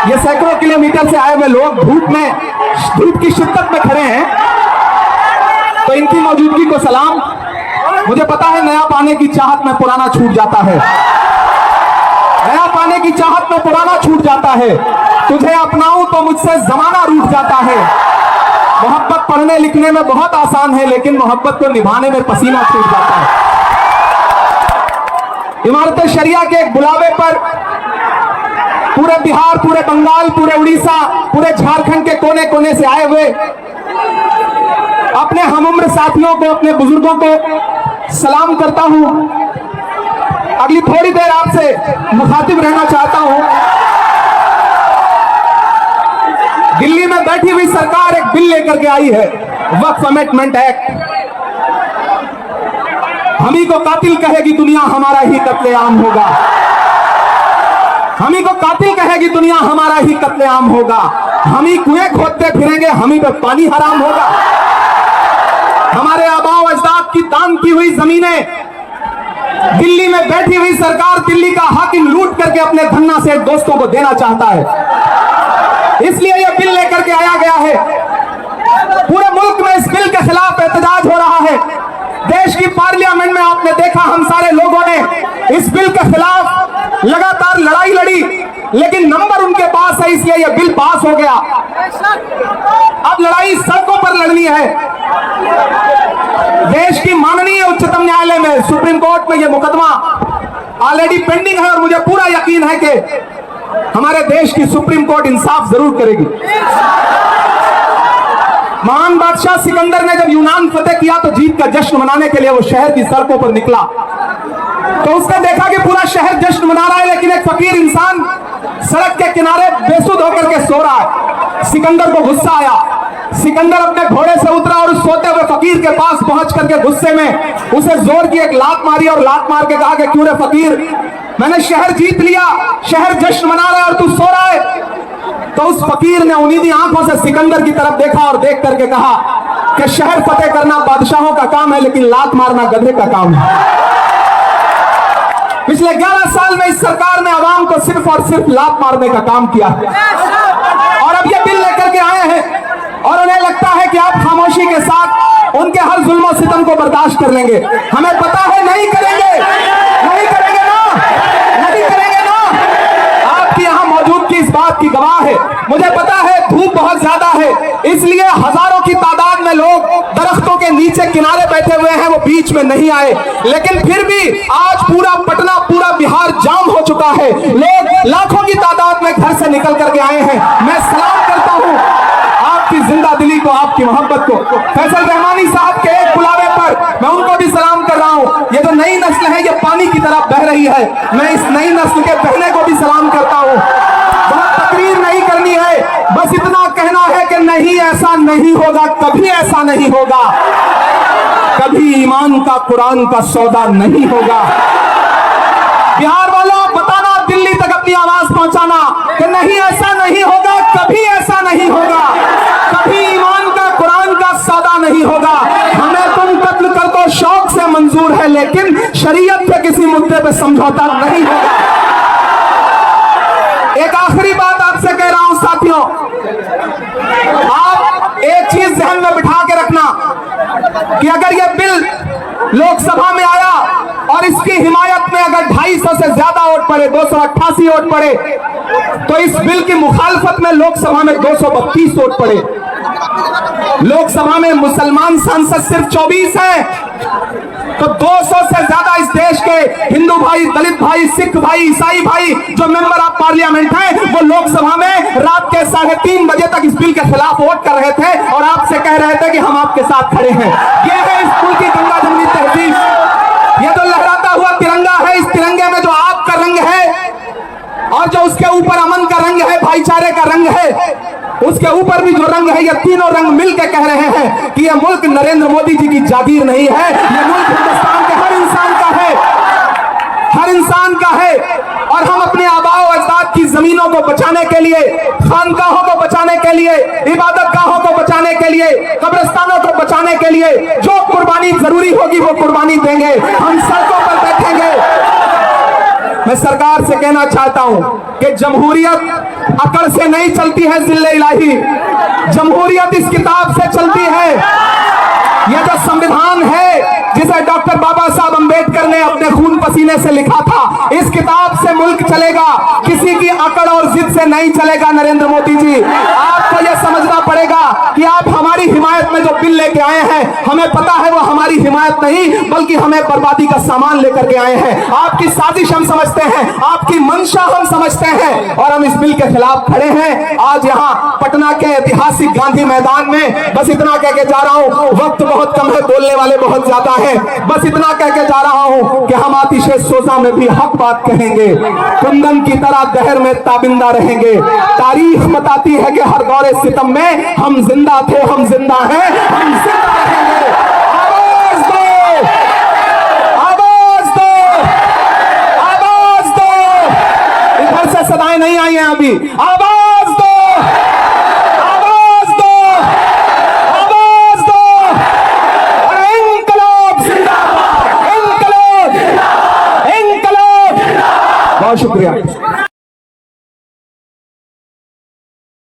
ये सैकड़ों किलोमीटर से आए हुए लोग धूप की शिद्दत में खड़े हैं, तो इनकी मौजूदगी को सलाम। मुझे पता है नया पाने की चाहत में पुराना छूट जाता है, नया पाने की चाहत में पुराना छूट जाता है। तुझे अपनाऊं तो मुझसे जमाना रूठ जाता है। मोहब्बत पढ़ने लिखने में बहुत आसान है, लेकिन मोहब्बत को निभाने में पसीना छूट जाता है। इमारत शरिया के एक बुलावे पर पूरे बिहार, पूरे बंगाल, पूरे उड़ीसा, पूरे झारखंड के कोने कोने से आए हुए अपने हमउम्र साथियों को, अपने बुजुर्गों को सलाम करता हूं। अगली थोड़ी देर आपसे मुखातिब रहना चाहता हूं। दिल्ली में बैठी हुई सरकार एक बिल लेकर के आई है, वक्फ अमेंडमेंट एक्ट। हम ही को कातिल कहेगी दुनिया, हमारा ही कत्लेआम होगा। हम ही को कातिल कहेगी दुनिया, हमारा ही कत्लेआम होगा। हम ही कुएं खोदते फिरेंगे, हम ही पे पानी हराम होगा। हमारे आबाओ अजदाद की दान की हुई जमीनें दिल्ली में बैठी हुई सरकार दिल्ली का हाकिम लूट करके अपने धन्ना से दोस्तों को देना चाहता है। इसलिए यह बिल लेकर के आया गया है। पूरे मुल्क में इस बिल के खिलाफ एहतजाज हो रहा है। देश की पार्लियामेंट में आपने देखा, हम सारे लोगों ने इस बिल के खिलाफ लगातार लड़ाई लड़ी, लेकिन नंबर उनके पास है, इसलिए यह बिल पास हो गया। अब लड़ाई सड़कों पर लड़नी है। देश की माननीय उच्चतम न्यायालय में, सुप्रीम कोर्ट में यह मुकदमा ऑलरेडी पेंडिंग है और मुझे पूरा यकीन है कि हमारे देश की सुप्रीम कोर्ट इंसाफ जरूर करेगी। महान बादशाह सिकंदर ने जब यूनान फतेह किया तो जीत का जश्न मनाने के लिए वो शहर की सड़कों पर निकला, तो उसने देखा कि पूरा शहर जश्न मना रहा है, लेकिन एक फकीर इंसान सड़क के किनारे बेसुध होकर के सो रहा है। सिकंदर को गुस्सा आया। सिकंदर अपने घोड़े से उतरा और उस सोते हुए फकीर के पास पहुंच करके गुस्से में उसे जोर की एक लात मारी और लात मार के कहा कि क्यों रे फकीर, मैंने शहर जीत लिया, शहर जश्न मना रहा है और तू सो रहा है। तो उस फकीर ने उन्नीदी आंखों से सिकंदर की तरफ देखा और देख करके कहा कि शहर फतेह करना बादशाहों का काम है, लेकिन लात मारना गधे का काम है। पिछले 11 साल में इस सरकार ने आवाम को सिर्फ और सिर्फ लात मारने का काम किया और अब ये बिल लेकर के आए हैं और उन्हें लगता है कि आप खामोशी के साथ उनके हर जुल्म और सितम को बर्दाश्त कर लेंगे। हमें पता है नहीं करेंगे, नहीं करेंगे ना, नहीं करेंगे ना। आपकी यहाँ मौजूदगी इस बात की गवाह है। मुझे पता है धूप बहुत ज्यादा है, इसलिए हजारों की तादाद में लोग दरख्तों के नीचे किनारे बैठे हुए हैं, वो बीच में नहीं आए, लेकिन फिर भी आज पूरा पटना, पूरा बिहार जाम हो चुका है। लोग लाखों की तादाद में घर से निकल करके आए हैं। मैं सलाम करता हूं आपकी जिंदा दिली को, आपकी मोहब्बत को। फैसल रहमानी साहब के एक बुलावे पर मैं उनको भी सलाम कर रहा हूं। ये जो नई नस्ल है, ये पानी की तरफ बह रही है। मैं इस नई नस्ल के बहने को भी सलाम करता हूं। बहुत तकरीर नहीं करनी है, बस इतना कहना है कि नहीं, ऐसा नहीं होगा, कभी ऐसा नहीं होगा, कभी ईमान का कुरान का सौदा नहीं होगा। बिहार वालों बताना, दिल्ली तक अपनी आवाज पहुंचाना कि नहीं, ऐसा नहीं होगा, कभी ऐसा नहीं होगा, कभी ईमान का कुरान का सौदा नहीं होगा। हमें तुम कत्ल कर दो शौक से मंजूर है, लेकिन शरीयत पे किसी मुद्दे पे समझौता नहीं होगा। एक आखिरी बात आपसे कह रहा हूं साथियों, आप एक चीज ध्यान में बिठा के रखना कि अगर यह बिल लोकसभा में आया और इसकी हिमायत में अगर 250 से ज्यादा वोट पड़े, 288 वोट पड़े, तो इस बिल की मुखालफत में लोकसभा में 232 वोट पड़े। लोकसभा में मुसलमान सांसद सिर्फ 24 है, तो 200 से ज्यादा इस देश के हिंदू भाई, दलित भाई, सिख भाई, ईसाई भाई जो मेंबर ऑफ पार्लियामेंट हैं, वो लोकसभा में रात के 3:30 बजे तक इस बिल के खिलाफ वोट कर रहे थे और आपसे कह रहे थे कि हम आपके साथ खड़े हैं। यह है इस कुल की गंगा जमुनी तहजीब। ये जो लहराता हुआ तिरंगा है, इस तिरंगे में जो आपका रंग है और जो उसके ऊपर अमन का रंग है, भाईचारे का रंग है, उसके ऊपर भी जो रंग है, ये तीनों रंग मिलकर कह रहे हैं कि यह मुल्क नरेंद्र मोदी जी की जागीर नहीं है, यह मुल्क हिंदुस्तान के हर इंसान का है, हर इंसान का है। और हम अपने आबाओ अजदाद की जमीनों को बचाने के लिए, खानकाहों को बचाने के लिए, इबादत गाहों को बचाने के लिए, कब्रिस्तानों को बचाने के लिए जो कुर्बानी जरूरी होगी वो कुर्बानी देंगे। हम सड़कों पर बैठेंगे। मैं सरकार से कहना चाहता हूं कि जमहूरियत अकड़ से नहीं चलती है जिल्ले इलाही, जमहूरियत इस किताब से चलती है। यह जो संविधान है जिसे डॉक्टर बाबा साहब अंबेडकर ने अपने खून पसीने से लिखा था, इस किताब से मुल्क चलेगा, किसी की अकड़ और जिद से नहीं चलेगा। नरेंद्र मोदी जी, आपको यह समझना पड़ेगा कि आप हमारी हिमायत में जो बिल लेके आए हैं, हमें पता है वो हमारी हिमायत नहीं बल्कि हमें बर्बादी का सामान लेकर के आए हैं। आपकी साजिश हम समझते हैं, आपकी मंशा हम समझते हैं और हम इस बिल के खिलाफ खड़े हैं। आज यहाँ पटना के ऐतिहासिक गांधी मैदान में बस इतना कह के जा रहा हूं, वक्त बहुत कम है, बोलने वाले बहुत ज्यादा हैं। बस इतना कह के जा रहा हूं कि हम आतिशे सोजा में भी हक बात कहेंगे, कुंदन की तरह दहर में ताबिंदा रहेंगे। तारीख बताती है कि हर दौरे सितम में हम जिंदा थे, हम जिंदा हैं, हम जिंदा रहेंगे। आवाज दो, आवाज दो, आवाज दो। इधर से सदाएं नहीं आई हैं अभी। आवाज दो, आवाज दो, आवाज दो। और इंकलाब जिंदाबाद, इंकलाब, इंकलाब। बहुत शुक्रिया।